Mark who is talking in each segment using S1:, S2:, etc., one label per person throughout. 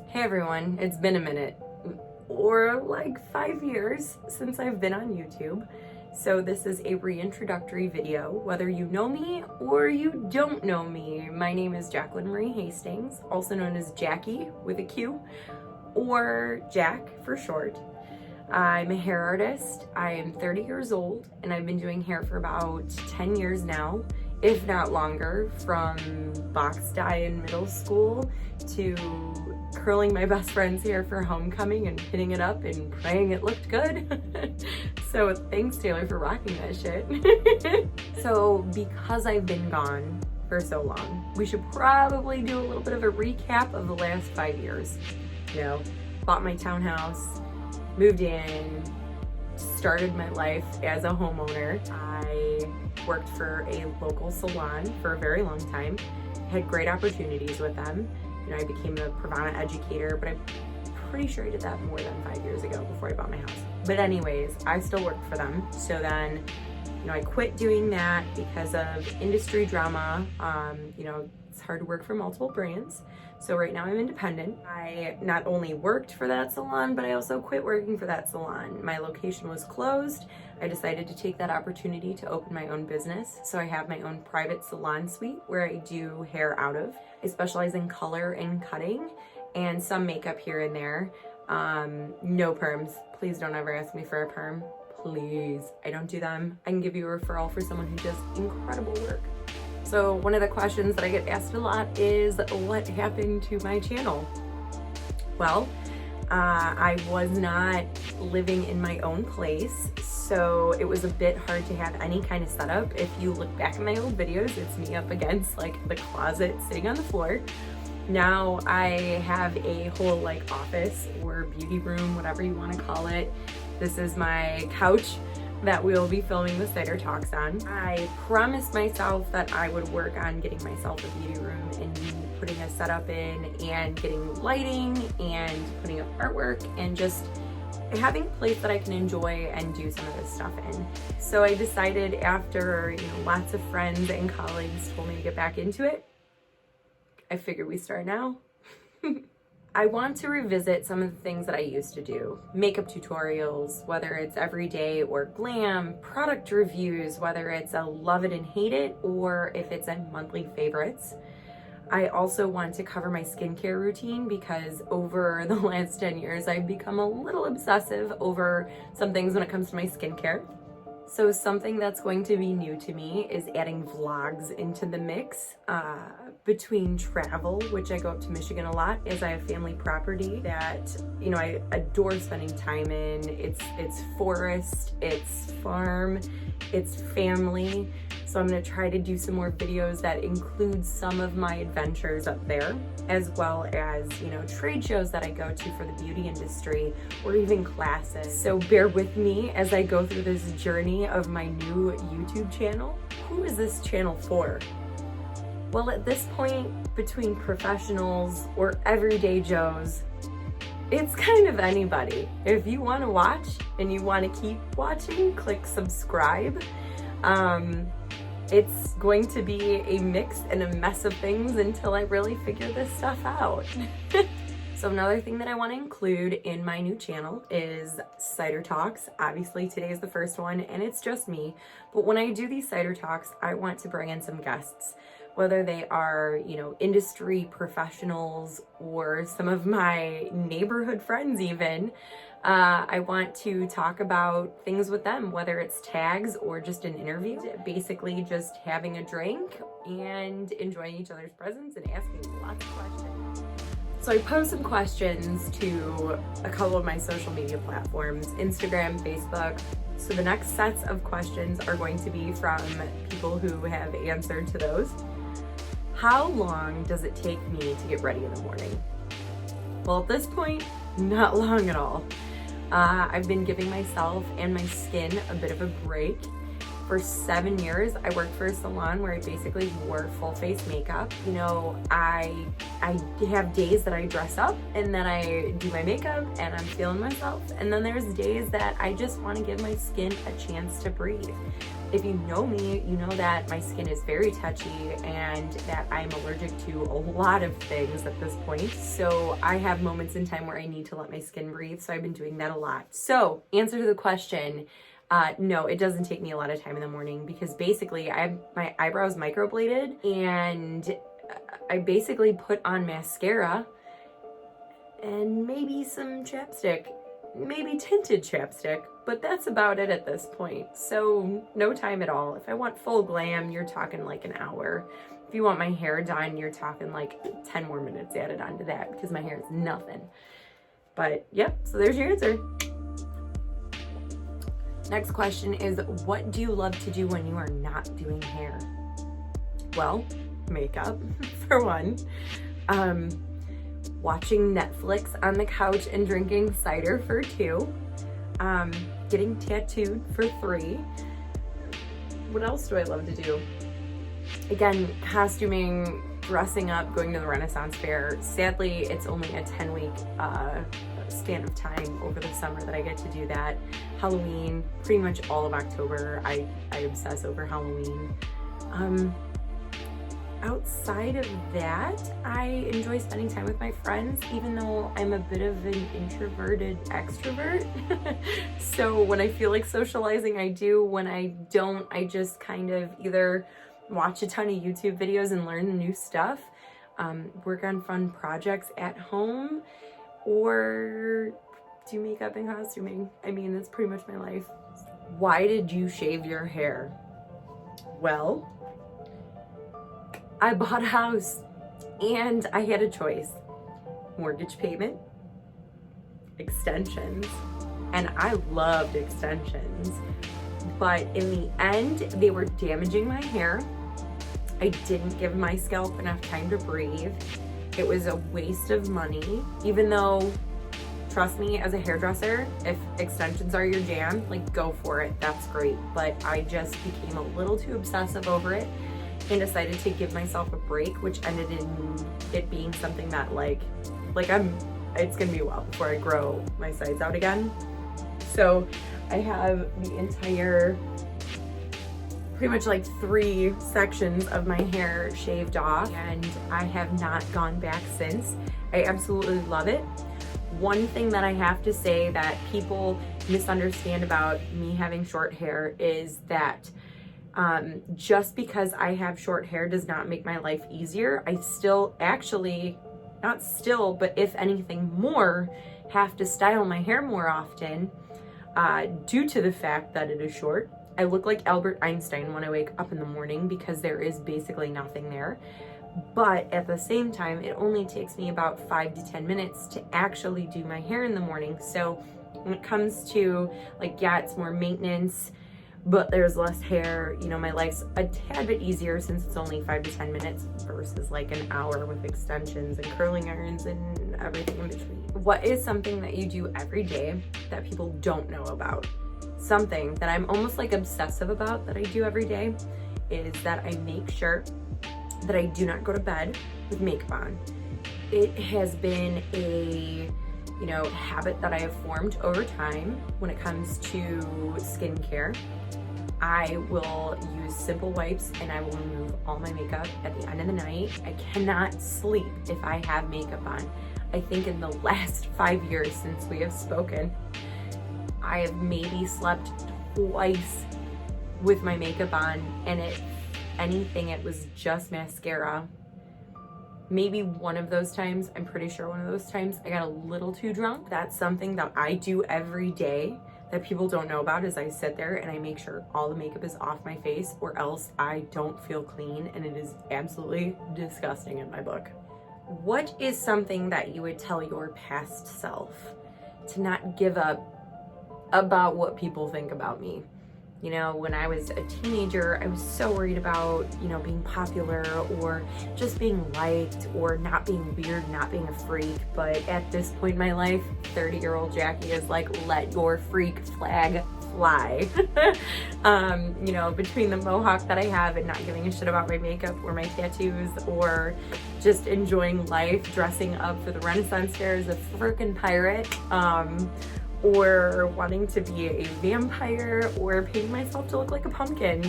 S1: Hey everyone, it's been a minute, or like 5 years since I've been on YouTube. So this is a reintroductory video, whether you know me or you don't know me. My name is Jacqueline Marie Hastings, also known as Jackie with a Q, or Jack for short. I'm a hair artist. I am 30 years old and I've been doing hair for about 10 years now, if not longer, from box dye in middle school to curling my best friend's hair for homecoming and pinning it up and praying it looked good. So thanks Taylor for rocking that shit. So because I've been gone for so long, we should probably do a little bit of a recap of the last 5 years. You know, bought my townhouse, moved in, started my life as a homeowner. I worked for a local salon for a very long time, had great opportunities with them. You know, I became a Pravana educator, but I'm pretty sure I did that more than 5 years ago before I bought my house. But anyways, I still worked for them. So then, you know, I quit doing that because of industry drama. You know, it's hard to work for multiple brands. So right now I'm independent. I not only worked for that salon, but I also quit working for that salon. My location was closed. I decided to take that opportunity to open my own business. So I have my own private salon suite where I do hair out of. I specialize in color and cutting and some makeup here and there. No perms. Please don't ever ask me for a perm. Please. I don't do them. I can give you a referral for someone who does incredible work. So one of the questions that I get asked a lot is, what happened to my channel? Well, I was not living in my own place, so it was a bit hard to have any kind of setup. If you look back at my old videos, it's me up against like the closet sitting on the floor. Now I have a whole like office or beauty room, whatever you want to call it. This is my couch that we'll be filming the Cider Talks on. I promised myself that I would work on getting myself a beauty room and putting a setup in and getting lighting and putting up artwork and just having a place that I can enjoy and do some of this stuff in. So I decided after, you know, lots of friends and colleagues told me to get back into it, I figured we start now. I want to revisit some of the things that I used to do. Makeup tutorials, whether it's everyday or glam, product reviews, whether it's a love it and hate it, or if it's a monthly favorites. I also want to cover my skincare routine because over the last 10 years, I've become a little obsessive over some things when it comes to my skincare. So something that's going to be new to me is adding vlogs into the mix between travel, which I go up to Michigan a lot as I have family property that, you know, I adore spending time in. It's forest, it's farm, it's family. So I'm gonna try to do some more videos that include some of my adventures up there, as well as, you know, trade shows that I go to for the beauty industry or even classes. So bear with me as I go through this journey of my new YouTube channel. Who is this channel for? Well, at this point, between professionals or everyday Joes, it's kind of anybody. If you want to watch and you want to keep watching, click subscribe. It's going to be a mix and a mess of things until I really figure this stuff out. So another thing that I want to include in my new channel is Cider Talks. Obviously today is the first one and it's just me, but when I do these Cider Talks, I want to bring in some guests, whether they are, you know, industry professionals or some of my neighborhood friends even. I want to talk about things with them, whether it's tags or just an interview. Basically just having a drink and enjoying each other's presence and asking lots of questions. So I posed some questions to a couple of my social media platforms, Instagram, Facebook. So the next sets of questions are going to be from people who have answered to those. How long does it take me to get ready in the morning? Well, at this point, not long at all. I've been giving myself and my skin a bit of a break For 7 years, I worked for a salon where I basically wore full face makeup. You know, I have days that I dress up and then I do my makeup and I'm feeling myself. And then there's days that I just want to give my skin a chance to breathe. If you know me, you know that my skin is very touchy and that I'm allergic to a lot of things at this point. So I have moments in time where I need to let my skin breathe. So I've been doing that a lot. So answer to the question, no, it doesn't take me a lot of time in the morning because basically I have my eyebrows microbladed and I basically put on mascara and maybe some chapstick, maybe tinted chapstick, but that's about it at this point. So no time at all. If I want full glam, you're talking like an hour. If you want my hair done, you're talking like 10 more minutes added onto that because my hair is nothing. But yep, so there's your answer. Next question is, what do you love to do when you are not doing hair? Well, makeup, for one. Watching Netflix on the couch and drinking cider, for 2. Getting tattooed, for 3. What else do I love to do? Again, costuming, dressing up, going to the Renaissance Fair. Sadly, it's only a 10-week span of time over the summer that I get to do that. Halloween, pretty much all of October, I obsess over Halloween. Outside of that, I enjoy spending time with my friends, even though I'm a bit of an introverted extrovert. So when I feel like socializing, I do. When I don't, I just kind of either watch a ton of YouTube videos and learn new stuff, work on fun projects at home, or do makeup and costuming. I mean, that's pretty much my life. Why did you shave your hair? Well, I bought a house and I had a choice. Mortgage payment, extensions, and I loved extensions. But in the end, they were damaging my hair. I didn't give my scalp enough time to breathe. It was a waste of money, even though, trust me, as a hairdresser, if extensions are your jam, like, go for it, that's great. But I just became a little too obsessive over it and decided to give myself a break, which ended in it being something that it's gonna be a while before I grow my sides out again. So I have the entire, pretty much like 3 sections of my hair shaved off, and I have not gone back since. I absolutely love it. One thing that I have to say that people misunderstand about me having short hair is that just because I have short hair does not make my life easier. I still not still, but if anything more, have to style my hair more often due to the fact that it is short. I look like Albert Einstein when I wake up in the morning because there is basically nothing there. But at the same time, it only takes me about 5 to 10 minutes to actually do my hair in the morning. So when it comes to like, yeah, it's more maintenance, but there's less hair, you know, my life's a tad bit easier since it's only 5 to 10 minutes versus like an hour with extensions and curling irons and everything in between. What is something that you do every day that people don't know about? Something that I'm almost like obsessive about that I do every day is that I make sure that I do not go to bed with makeup on. It has been a, you know, habit that I have formed over time when it comes to skincare. I will use simple wipes and I will remove all my makeup at the end of the night. I cannot sleep if I have makeup on. I think in the last 5 years since we have spoken, I have maybe slept twice with my makeup on, and if anything, it was just mascara. Maybe one of those times, I'm pretty sure one of those times, I got a little too drunk. That's something that I do every day that people don't know about, is I sit there and I make sure all the makeup is off my face, or else I don't feel clean, and it is absolutely disgusting in my book. What is something that you would tell your past self to not give up about what people think about me? You know, when I was a teenager, I was so worried about, you know, being popular or just being liked or not being weird, not being a freak. But at this point in my life, 30-year-old Jackie is like, let your freak flag fly. You know, between the mohawk that I have and not giving a shit about my makeup or my tattoos, or just enjoying life, dressing up for the Renaissance Fair as a frickin' pirate, or wanting to be a vampire, or painting myself to look like a pumpkin.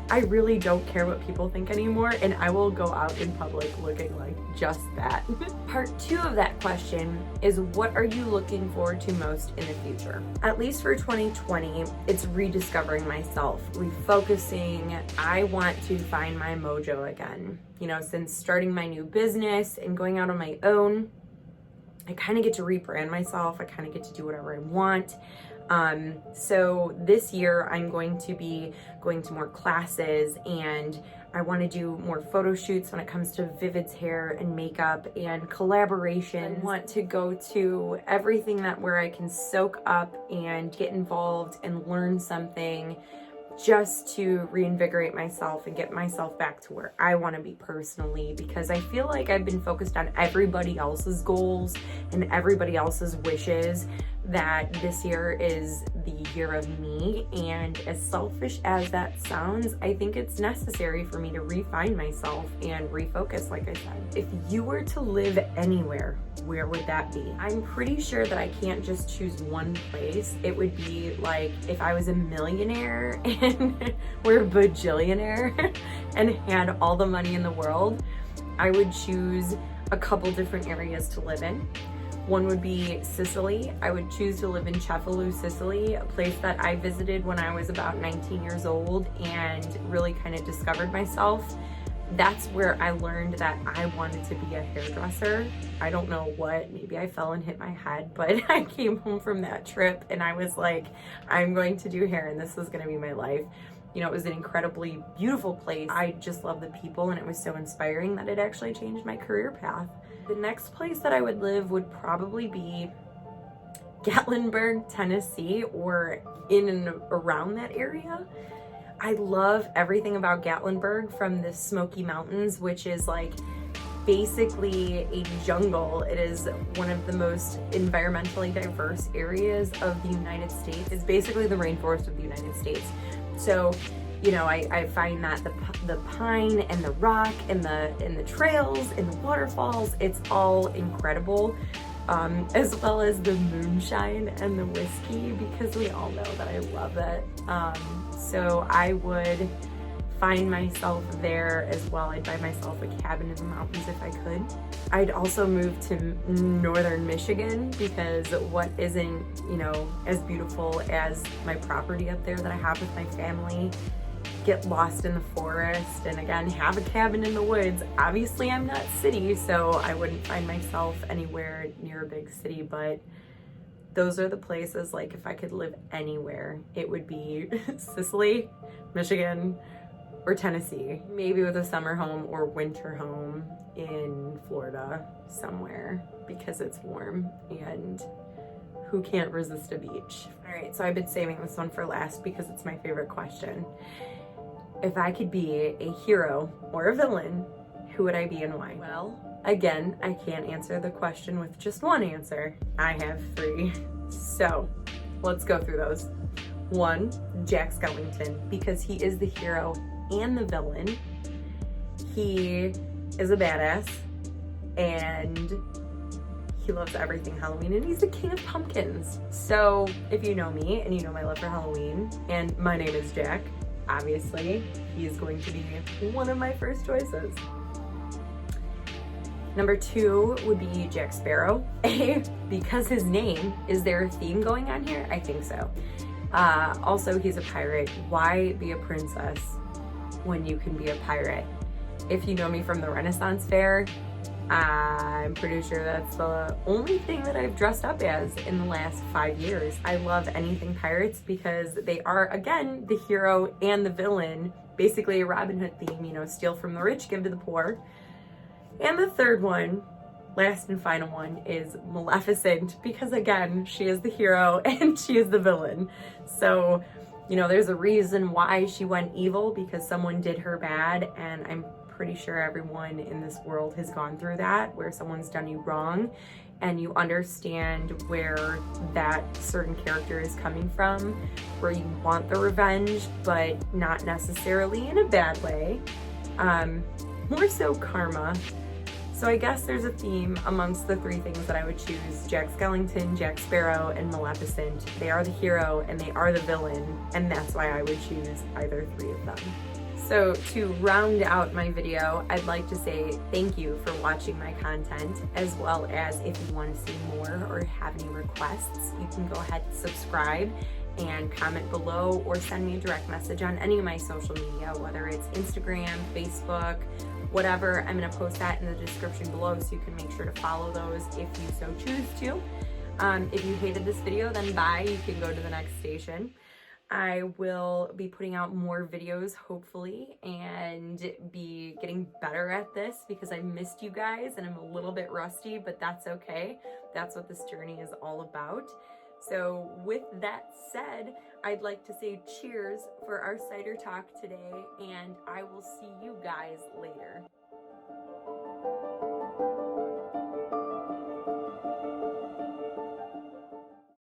S1: I really don't care what people think anymore, and I will go out in public looking like just that. Part 2 of that question is, what are you looking forward to most in the future? At least for 2020, it's rediscovering myself, refocusing. I want to find my mojo again. You know, since starting my new business and going out on my own, I kind of get to rebrand myself. I kind of get to do whatever I want. So this year I'm going to be going to more classes, and I want to do more photo shoots when it comes to Vivid's hair and makeup and collaboration. I want to go to everything where I can soak up and get involved and learn something, just to reinvigorate myself and get myself back to where I want to be personally, because I feel like I've been focused on everybody else's goals and everybody else's wishes, that this year is the year of me. And as selfish as that sounds, I think it's necessary for me to refine myself and refocus, like I said. If you were to live anywhere, where would that be? I'm pretty sure that I can't just choose one place. It would be like if I was a millionaire and we're a bajillionaire and had all the money in the world, I would choose a couple different areas to live in. One would be Sicily. I would choose to live in Cefalù, Sicily, a place that I visited when I was about 19 years old and really kind of discovered myself. That's where I learned that I wanted to be a hairdresser. I don't know what, maybe I fell and hit my head, but I came home from that trip and I was like, I'm going to do hair and this is gonna be my life. You know, it was an incredibly beautiful place. I just love the people, and it was so inspiring that it actually changed my career path. The next place that I would live would probably be Gatlinburg, Tennessee, or in and around that area. I love everything about Gatlinburg, from the Smoky Mountains, which is like basically a jungle. It is one of the most environmentally diverse areas of the United States. It's basically the rainforest of the United States. So, you know, I find that the pine and the rock and the trails and the waterfalls, it's all incredible, as well as the moonshine and the whiskey, because we all know that I love it. So I would find myself there as well. I'd buy myself a cabin in the mountains if I could. I'd also move to northern Michigan, because what isn't, you know, as beautiful as my property up there that I have with my family? Get lost in the forest, and again, have a cabin in the woods. Obviously, I'm not city, so I wouldn't find myself anywhere near a big city, but those are the places, like if I could live anywhere, it would be Sicily, Michigan, or Tennessee, maybe with a summer home or winter home in Florida somewhere, because it's warm and who can't resist a beach? All right, so I've been saving this one for last because it's my favorite question. If I could be a hero or a villain, who would I be and why? Well, again, I can't answer the question with just one answer. I have 3. So let's go through those. 1, Jack Skellington, because he is the hero and the villain. He is a badass and he loves everything Halloween, and he's the king of pumpkins. So if you know me and you know my love for Halloween, and my name is Jack, obviously he is going to be one of my first choices. Number 2 would be Jack Sparrow. Because his name, is there a theme going on here? I think so. Also, he's a pirate. Why be a princess when you can be a pirate? If you know me from the Renaissance Fair, I'm pretty sure that's the only thing that I've dressed up as in the last 5 years. I love anything pirates because they are, again, the hero and the villain. Basically a Robin Hood theme, you know, steal from the rich, give to the poor. And the third one, last and final one, is Maleficent, because again, she is the hero and she is the villain. So, you know, there's a reason why she went evil, because someone did her bad, and I'm pretty sure everyone in this world has gone through that, where someone's done you wrong and you understand where that certain character is coming from, where you want the revenge, but not necessarily in a bad way. More so karma. So I guess there's a theme amongst the three things that I would choose: Jack Skellington, Jack Sparrow, and Maleficent. They are the hero and they are the villain, and that's why I would choose either three of them. So to round out my video, I'd like to say thank you for watching my content, as well as if you want to see more or have any requests, you can go ahead and subscribe and comment below, or send me a direct message on any of my social media, whether it's Instagram, Facebook, whatever. I'm going to post that in the description below, so you can make sure to follow those if you so choose to. If you hated this video, then bye, you can go to the next station. I will be putting out more videos, hopefully, and be getting better at this, because I missed you guys and I'm a little bit rusty, but that's okay. That's what this journey is all about. So with that said, I'd like to say cheers for our cider talk today, and I will see you guys later.